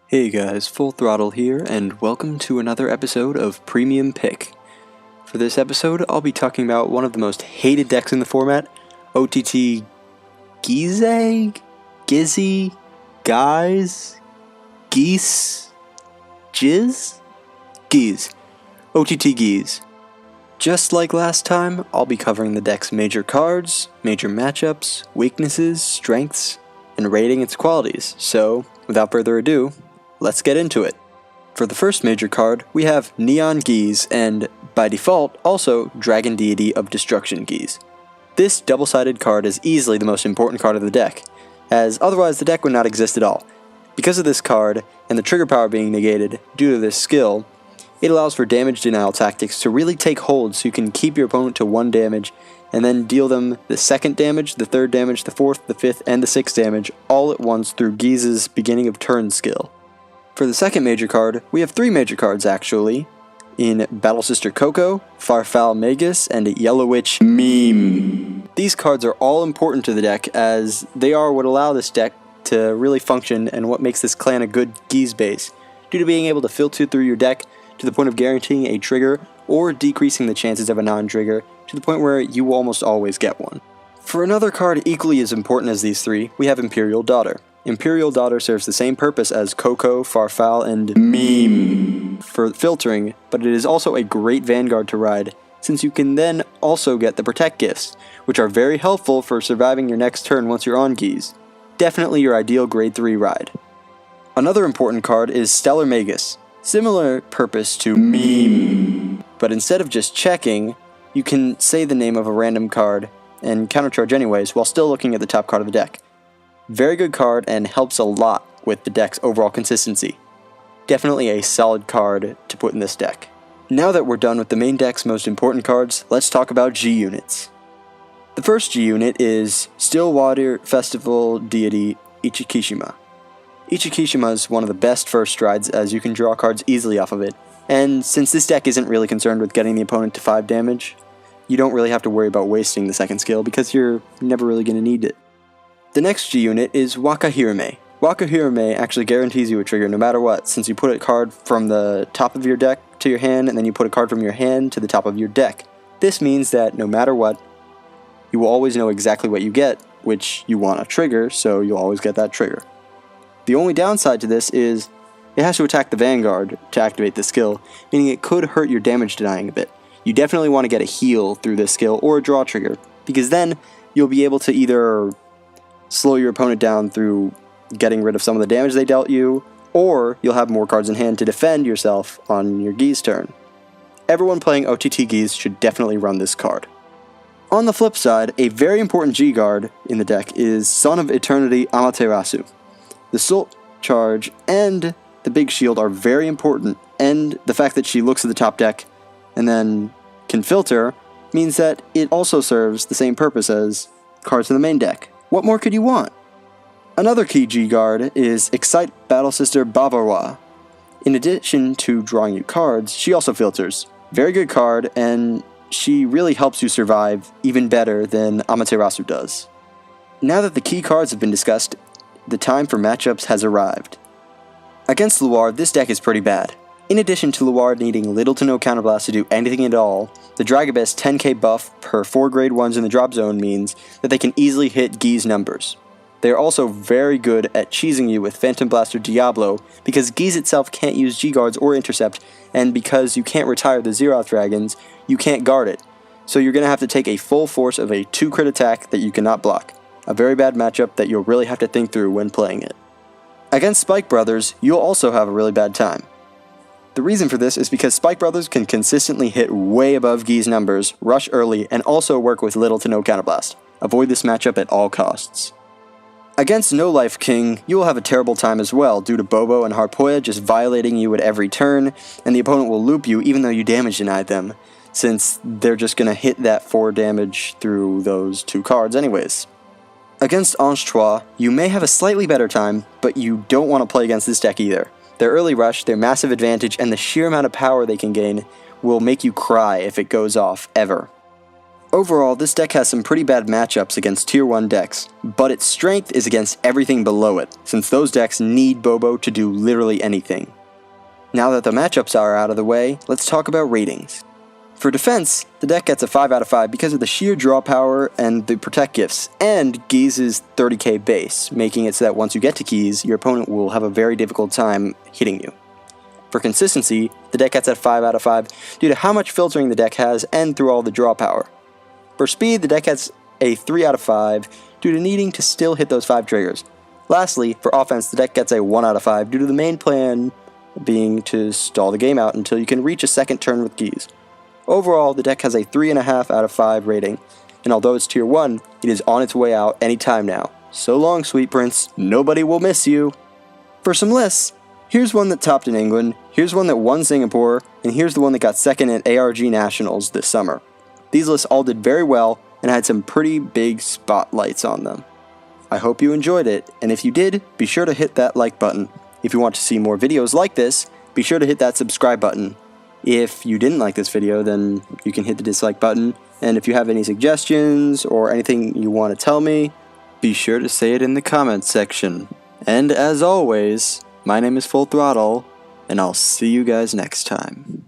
Hey guys, Full Throttle here, and welcome to another episode of Premium Pick. For this episode, I'll be talking about one of the most hated decks in the format, OTT Gyze? Gyze? Guys? Geese? Gyze? Gyze. OTT Gyze. Just like last time, I'll be covering the deck's major cards, major matchups, weaknesses, strengths, and rating its qualities. So, without further ado, let's get into it. For the first major card, we have Neon Gyze and, by default, also Dragon Deity of Destruction Gyze. This double-sided card is easily the most important card of the deck, as otherwise the deck would not exist at all. Because of this card, and the trigger power being negated due to this skill, it allows for damage denial tactics to really take hold so you can keep your opponent to 1 damage, and then deal them the 2nd damage, the 3rd damage, the 4th, the 5th, and the 6th damage all at once through Gyze's beginning of turn skill. For the second major card, we have 3 major cards actually, in Battle Sister Coco, Farfal Magus, and Yellow Witch Meme. These cards are all important to the deck as they are what allow this deck to really function and what makes this clan a good Gyze base, due to being able to filter through your deck to the point of guaranteeing a trigger or decreasing the chances of a non-trigger to the point where you will almost always get one. For another card equally as important as these 3, we have Imperial Daughter. Imperial Daughter serves the same purpose as Coco, Farfal, and Meme for filtering, but it is also a great Vanguard to ride, since you can then also get the Protect gifts, which are very helpful for surviving your next turn once you're on Gyze. Definitely your ideal grade 3 ride. Another important card is Stellar Magus. Similar purpose to Meme, but instead of just checking, you can say the name of a random card and countercharge anyways while still looking at the top card of the deck. Very good card and helps a lot with the deck's overall consistency. Definitely a solid card to put in this deck. Now that we're done with the main deck's most important cards, let's talk about G units. The first G unit is Stillwater Festival Deity Ichikishima. Ichikishima is one of the best first strides as you can draw cards easily off of it, and since this deck isn't really concerned with getting the opponent to 5 damage, you don't really have to worry about wasting the second skill because you're never really going to need it. The next G unit is Wakahirame. Wakahirame actually guarantees you a trigger no matter what, since you put a card from the top of your deck to your hand, and then you put a card from your hand to the top of your deck. This means that no matter what, you will always know exactly what you get, which you want a trigger, so you'll always get that trigger. The only downside to this is it has to attack the Vanguard to activate the skill, meaning it could hurt your damage denying a bit. You definitely want to get a heal through this skill or a draw trigger, because then you'll be able to either slow your opponent down through getting rid of some of the damage they dealt you, or you'll have more cards in hand to defend yourself on your Gyze turn. Everyone playing OTT Gyze should definitely run this card. On the flip side, a very important G-Guard in the deck is Son of Eternity Amaterasu. The Soul Charge and the Big Shield are very important, and the fact that she looks at the top deck and then can filter means that it also serves the same purpose as cards in the main deck. What more could you want? Another key G-Guard is Excite Battle Sister Bavarois. In addition to drawing you cards, she also filters. Very good card, and she really helps you survive even better than Amaterasu does. Now that the key cards have been discussed, the time for matchups has arrived. Against Luar, this deck is pretty bad. In addition to Luar needing little to no counterblast to do anything at all, the Dragobest 10k buff per 4 grade 1s in the drop zone means that they can easily hit Gyze numbers. They are also very good at cheesing you with Phantom Blaster Diablo because Gyze itself can't use G-Guards or Intercept, and because you can't retire the Zeroth Dragons, you can't guard it. So you're going to have to take a full force of a 2 crit attack that you cannot block. A very bad matchup that you'll really have to think through when playing it. Against Spike Brothers, you'll also have a really bad time. The reason for this is because Spike Brothers can consistently hit way above Gyze numbers, rush early, and also work with little to no counterblast. Avoid this matchup at all costs. Against No Life King, you will have a terrible time as well due to Bobo and Harpoya just violating you at every turn, and the opponent will loop you even though you damage denied them, since they're just going to hit that 4 damage through those 2 cards anyways. Against Ange Trois, you may have a slightly better time, but you don't want to play against this deck either. Their early rush, their massive advantage, and the sheer amount of power they can gain will make you cry if it goes off, ever. Overall, this deck has some pretty bad matchups against Tier 1 decks, but its strength is against everything below it, since those decks need Bobo to do literally anything. Now that the matchups are out of the way, let's talk about ratings. For defense, the deck gets a 5 out of 5 because of the sheer draw power and the protect gifts, and Gyze's 30k base, making it so that once you get to keys, your opponent will have a very difficult time hitting you. For consistency, the deck gets a 5 out of 5 due to how much filtering the deck has and through all the draw power. For speed, the deck gets a 3 out of 5 due to needing to still hit those 5 triggers. Lastly, for offense, the deck gets a 1 out of 5 due to the main plan being to stall the game out until you can reach a second turn with Gyze. Overall, the deck has a 3.5 out of 5 rating, and although it's Tier 1, it is on its way out anytime now. So long, sweet prince, nobody will miss you! For some lists, here's one that topped in England, here's one that won Singapore, and here's the one that got second at ARG Nationals this summer. These lists all did very well and had some pretty big spotlights on them. I hope you enjoyed it, and if you did, be sure to hit that like button. If you want to see more videos like this, be sure to hit that subscribe button. If you didn't like this video, then you can hit the dislike button, and if you have any suggestions or anything you want to tell me, be sure to say it in the comments section. And as always, my name is Full Throttle, and I'll see you guys next time.